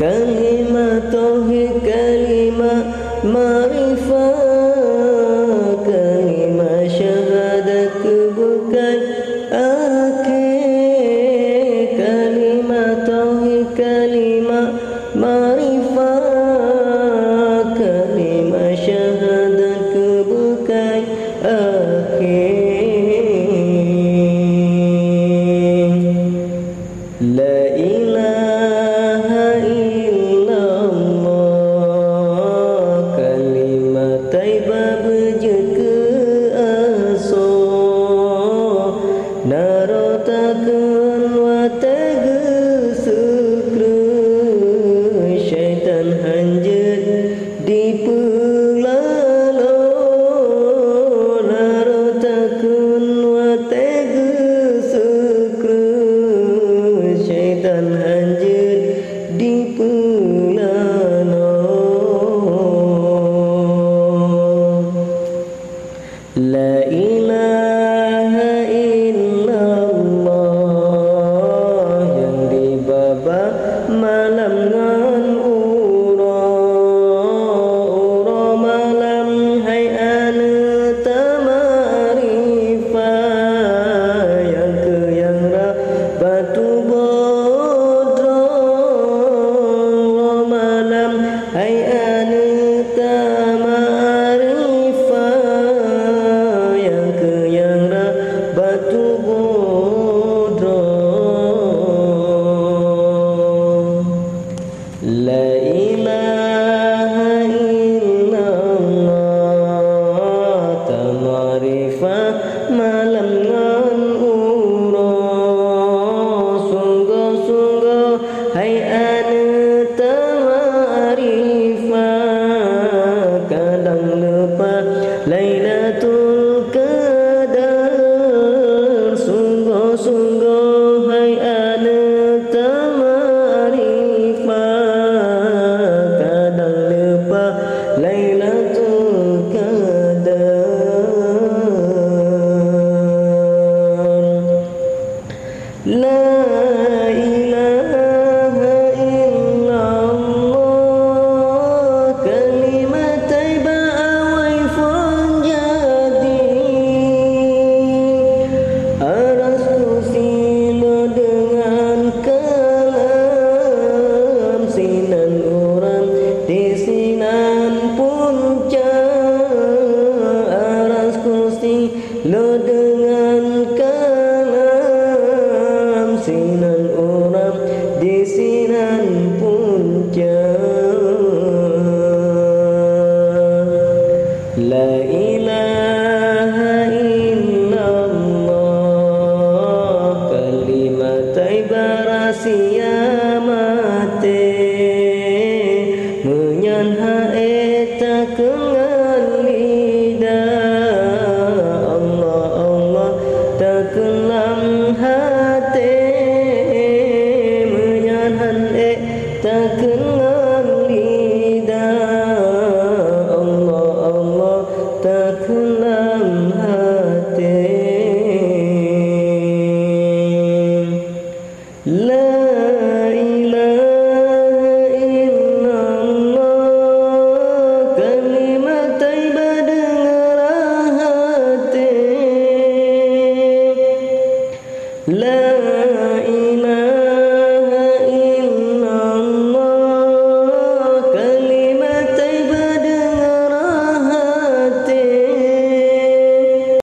Kalimat tauhid, kalimat ma'rifah, kalimat syahadat bukan akhir. Kalimat tauhid, kalimat ma'rifah, kalimat syahadat bukan akhir. La ilaha illallah, kalimat taibah berjud ke asal. Narotakun wa tagesukru, syaitan hanjut di pelalo. Narotakun wa tagesukru, syaitan hanjut di pelano. La ilaha illallah, yang dibaba malam ngan ura malam hai anu tamarifah, yang ke yang ra batu bodro malam hai anu tamarifah, yang ke yang ra batu bodro. La ilaha illallah, tamarifah malam ngan ura. Sungguh-sungguh hai anu tamarifah, kadang lupa Lailatul Qadar. Sungguh-sungguh hai anu tamarifah, kadang lupa Lailatul Qadar. La ilaha illallah, kalimat taibah awai fon jadi. Aras kusilo dengan kalam, sinan orang di sinan puncak. Aras kusilo dengan kalam, sinan orang di sinan puncak. La ilaha illallah, kalimat taibah rahsia mate. Menyan haeta kengan lidah, Allah Allah tak kelam hati. Menyan haeta kengan lidah, Allah Allah tak kelam hati. La ilaha illallah, kalimat taibah dengar hati. La